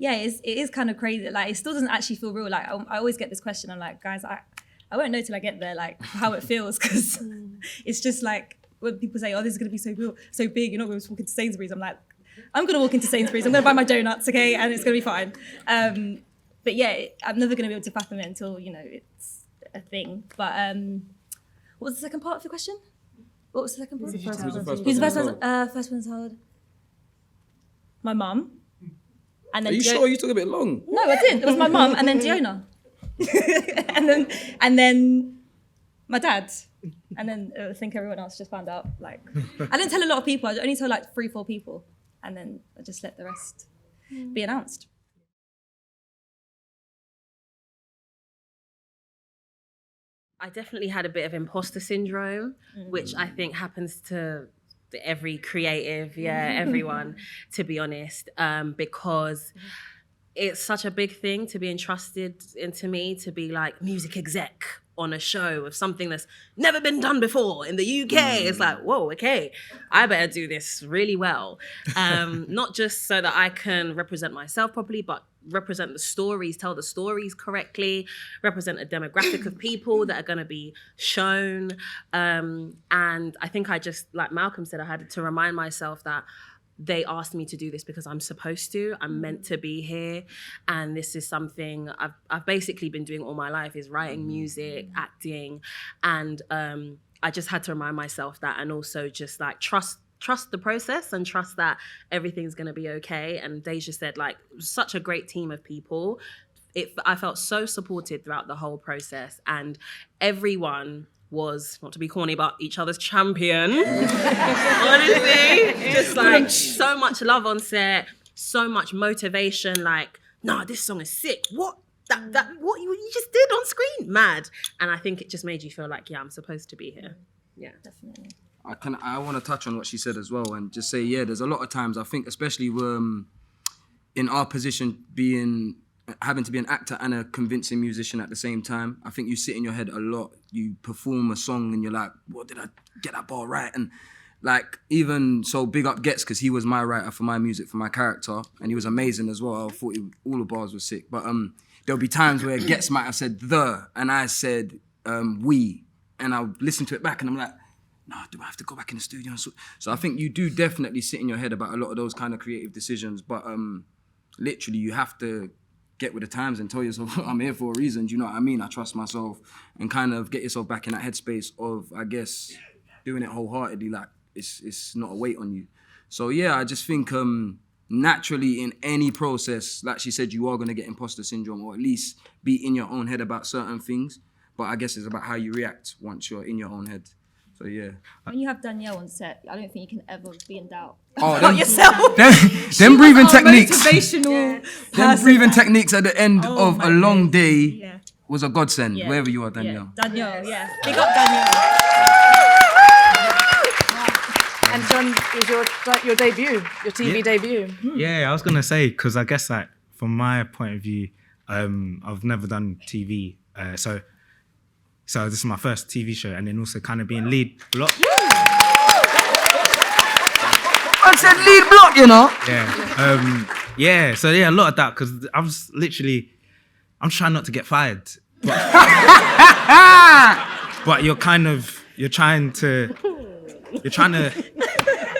It is kind of crazy. Like, it still doesn't actually feel real. Like, I always get this question. I'm like, guys, I won't know till I get there, like, how it feels, because it's just like when people say, oh, this is going to be so real, so big, you're not going to walk into Sainsbury's. I'm like, I'm going to walk into Sainsbury's, I'm going to buy my donuts, okay, and it's going to be fine. But yeah, I'm never going to be able to fathom it until, you know, it's a thing. But what was the second part of your question? What was the second part? Who's the first person told? My mum. And then Are you sure you took a bit long? No, I didn't. It was my mum and then Diona. and then my dad. And then I think everyone else just found out. Like, I didn't tell a lot of people. I only told like 3-4 people. And then I just let the rest be announced. I definitely had a bit of imposter syndrome, which I think happens to every creative, everyone, to be honest, because it's such a big thing to be entrusted into me to be like music exec on a show of something that's never been done before in the UK. It's like, whoa, okay, I better do this really well. Not just so that I can represent myself properly, but represent the stories, tell the stories correctly, represent a demographic of people that are going to be shown. And I think I just, like Malcolm said, I had to remind myself that they asked me to do this because I'm supposed to. I'm meant to be here. And this is something I've basically been doing all my life, is writing music, acting. And I just had to remind myself that, and also just like trust the process and trust that everything's going to be okay. And Déja said, like, such a great team of people. I felt so supported throughout the whole process, and everyone was, not to be corny, but each other's champion. Honestly, just like so much love on set, so much motivation. Like, nah, this song is sick. What what you just did on screen, mad. And I think it just made you feel like, yeah, I'm supposed to be here. Yeah, definitely. I want to touch on what she said as well, and just say, yeah, there's a lot of times I think, especially in our position, having to be an actor and a convincing musician at the same time, I think you sit in your head a lot. You perform a song and you're like, what, did I get that bar right? And like, even so, big up Ghetts, because he was my writer for my music, for my character, and he was amazing as well. I thought all the bars were sick. But there'll be times where Ghetts might have said the, and I said we, and I'll listen to it back and I'm like, no, do I have to go back in the studio? So I think you do definitely sit in your head about a lot of those kind of creative decisions, but literally you have to get with the times and tell yourself, I'm here for a reason, do you know what I mean? I trust myself, and kind of get yourself back in that headspace of, I guess, doing it wholeheartedly, like it's not a weight on you. So yeah, I just think naturally in any process, like she said, you are going to get imposter syndrome, or at least be in your own head about certain things. But I guess it's about how you react once you're in your own head. So yeah. When you have Danielle on set, I don't think you can ever be in doubt Oh, about yourself. them breathing techniques. Motivational. Them breathing techniques at the end Oh of my a long days. day Yeah. was a godsend, Yeah. wherever you are, Danielle. Yeah. Danielle, yeah. Big up Danielle. And John, it was your debut, your TV debut. Yeah, I was gonna say, because I guess like from my point of view, I've never done TV, so this is my first TV show, and then also kind of being lead block. I said lead block, you know. Yeah, so yeah, a lot of that, because I'm trying not to get fired, but you're trying to,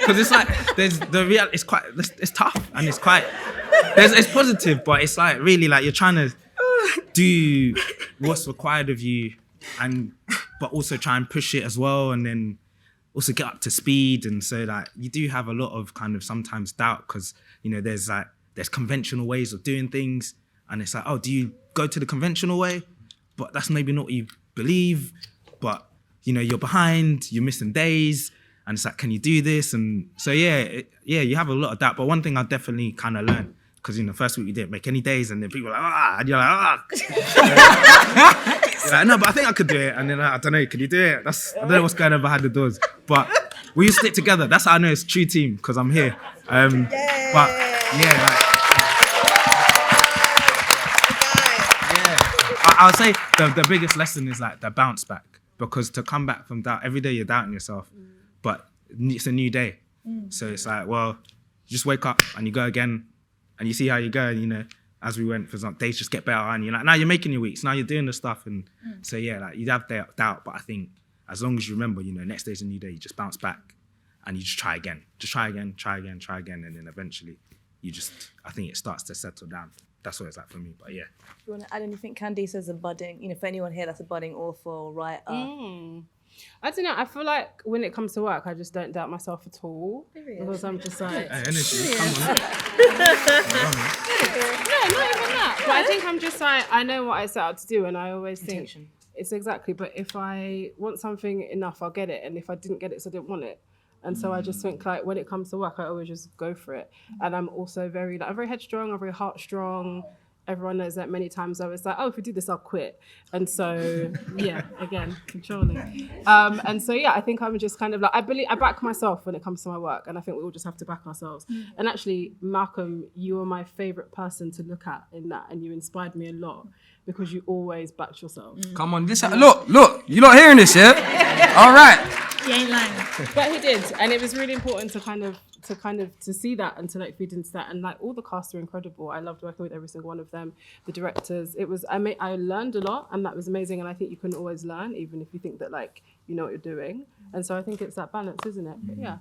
because it's like there's the real. It's tough and it's quite. It's positive, but it's like really like you're trying to do what's required of you, but also try and push it as well, and then also get up to speed. And so like you do have a lot of kind of sometimes doubt, because there's conventional ways of doing things, and it's like, oh, do you go to the conventional way? But that's maybe not what you believe, but you're behind, you're missing days, and it's like, can you do this? And so yeah, you have a lot of doubt. But one thing I definitely kind of learned, because first week we didn't make any days, and then people were like, and you're like, you're like, no, but I think I could do it. And then I don't know, can you do it? I don't know what's going on behind the doors, but we stick together. That's how I know it's a true team, because I'm here. But yeah, I'll say the biggest lesson is like the bounce back, because to come back from doubt, every day you're doubting yourself, but it's a new day. So it's like, well, you just wake up and you go again, and you see how you go. And as we went, for example, days just get better, and you're like, now you're making your weeks, now you're doing the stuff. And so yeah, like you have doubt, but I think as long as you remember, next day's a new day, you just bounce back and you just try again, and then eventually I think it starts to settle down. That's what it's like for me, but yeah. Do you want to add anything, Candice, as a budding, for anyone here that's a budding author or writer? I don't know. I feel like when it comes to work, I just don't doubt myself at all. Because I'm just like... Energy, come on. No, not even that. But I think I'm just like, I know what I set out to do, and I always think... It's exactly, but if I want something enough, I'll get it. And if I didn't get it, so I didn't want it. And so I just think like when it comes to work, I always just go for it. And I'm also very headstrong, I'm very heartstrong. Everyone knows that many times I was like, oh, if we do this, I'll quit. And so, yeah, again, controlling. And so, yeah, I think I'm just kind of like, I back myself when it comes to my work. And I think we all just have to back ourselves. And actually, Malcolm, you are my favorite person to look at in that. And you inspired me a lot because you always backed yourself. Come on, look, you're not hearing this, yeah? All right. He ain't lying. But he did. And it was really important to see that and to like feed into that. And like all the cast are incredible. I loved working with every single one of them. The directors, I learned a lot, and that was amazing. And I think you can always learn, even if you think that like you know what you're doing. And so I think it's that balance, isn't it? But yeah.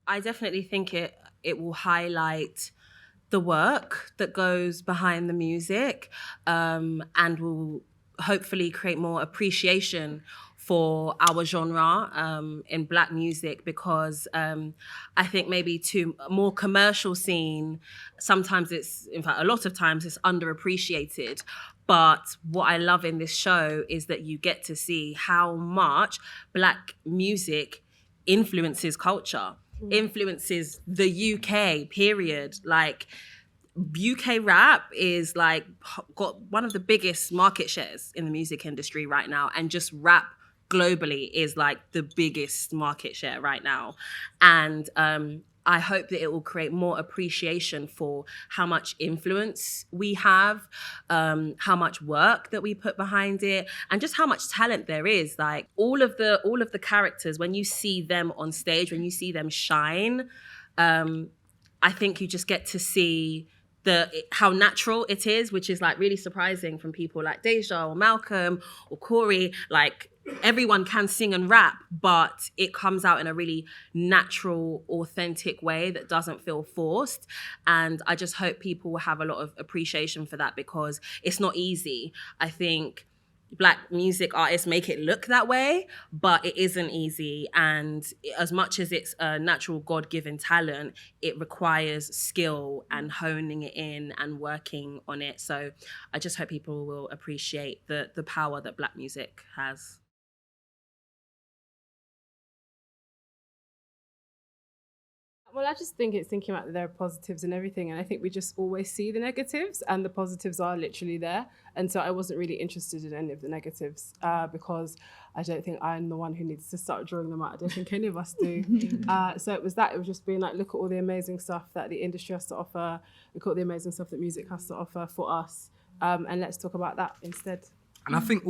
I definitely think it will highlight the work that goes behind the music, and will hopefully create more appreciation for our genre in Black music, because I think maybe to a more commercial scene, sometimes a lot of times it's underappreciated. But what I love in this show is that you get to see how much Black music influences culture, influences the UK, period. Like, UK rap is like got one of the biggest market shares in the music industry right now, and just rap globally is like the biggest market share right now. And I hope that it will create more appreciation for how much influence we have, how much work that we put behind it, and just how much talent there is. Like all of the characters, when you see them on stage, when you see them shine, I think you just get to see how natural it is, which is like really surprising from people like Déja or Malcolm or Corey. Like everyone can sing and rap, but it comes out in a really natural, authentic way that doesn't feel forced. And I just hope people will have a lot of appreciation for that, because it's not easy. I think Black music artists make it look that way, but it isn't easy. And as much as it's a natural God-given talent, it requires skill and honing it in and working on it. So I just hope people will appreciate the power that Black music has. Well, I just think it's thinking about there are positives and everything, and I think we just always see the negatives, and the positives are literally there. And so I wasn't really interested in any of the negatives because I don't think I'm the one who needs to start drawing them out. I don't think any of us do. So it was just being like, look at all the amazing stuff that the industry has to offer, look at all the amazing stuff that music has to offer for us, and let's talk about that instead. And I think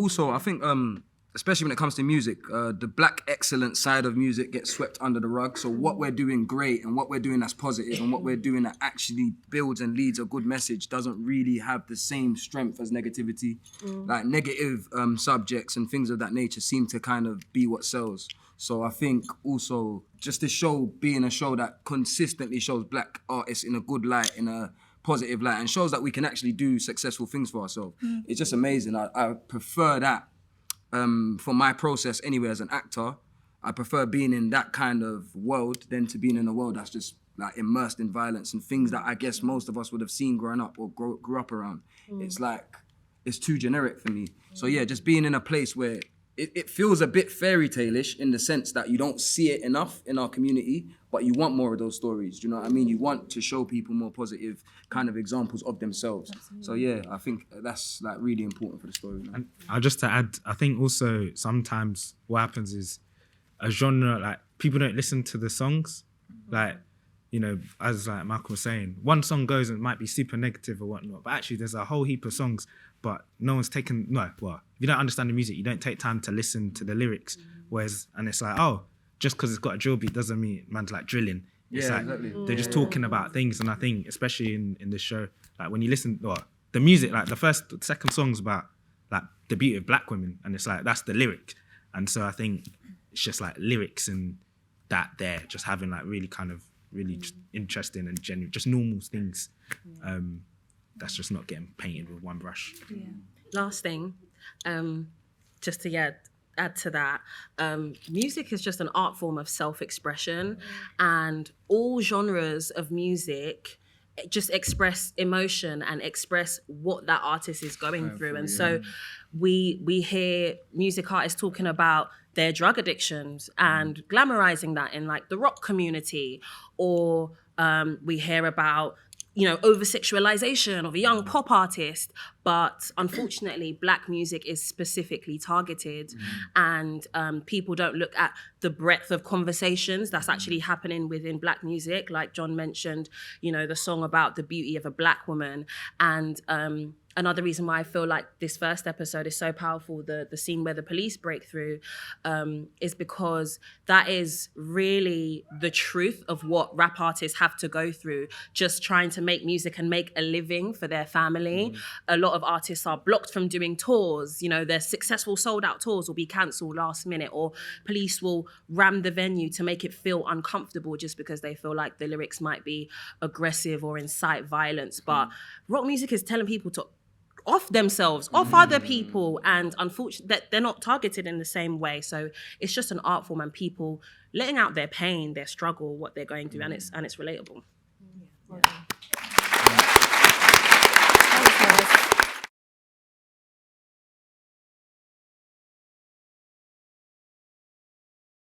especially when it comes to music, the Black excellence side of music gets swept under the rug. So what we're doing great and what we're doing that's positive and what we're doing that actually builds and leads a good message doesn't really have the same strength as negativity. Like negative subjects and things of that nature seem to kind of be what sells. So I think also just this show being a show that consistently shows Black artists in a good light, in a positive light, and shows that we can actually do successful things for ourselves. It's just amazing. I prefer that. For my process anyway as an actor, I prefer being in that kind of world than to being in a world that's just like immersed in violence and things that I guess most of us would have seen growing up or grew up around. It's like, it's too generic for me. So yeah, just being in a place where it feels a bit fairy tale-ish in the sense that you don't see it enough in our community, but you want more of those stories. Do you know what I mean? You want to show people more positive kind of examples of themselves. Absolutely. So yeah, I think that's like really important for the story. And just to add, I think also sometimes what happens is a genre, like people don't listen to the songs. Like, you know, as like Malcolm was saying, one song goes and it might be super negative or whatnot, but actually there's a whole heap of songs, but no one's taken, if you don't understand the music, you don't take time to listen to the lyrics. Whereas, and it's like, just because it's got a drill beat doesn't mean man's like drilling. It's like, exactly. They're just talking about things. And I think, especially in this show, like when you listen, the music, like the second song's about like the beauty of Black women. And it's like, that's the lyric. And so I think it's just like lyrics and that there, just having like really kind of really just interesting and genuine, just normal things. That's just not getting painted with one brush. Yeah. Last thing, just to add to that, music is just an art form of self-expression, and all genres of music just express emotion and express what that artist is going through. And so we hear music artists talking about their drug addictions and glamorizing that in like the rock community, or we hear about over-sexualization of a young pop artist. But unfortunately, Black music is specifically targeted, and people don't look at the breadth of conversations that's actually happening within Black music. Like John mentioned, the song about the beauty of a Black woman. And another reason why I feel like this first episode is so powerful, the scene where the police break through, is because that is really the truth of what rap artists have to go through, just trying to make music and make a living for their family. A lot of artists are blocked from doing tours. Their successful sold out tours will be cancelled last minute, or police will ram the venue to make it feel uncomfortable just because they feel like the lyrics might be aggressive or incite violence. But rock music is telling people to off themselves, off other people, and unfortunately that they're not targeted in the same way. So it's just an art form and people letting out their pain, their struggle, what they're going through, and it's relatable.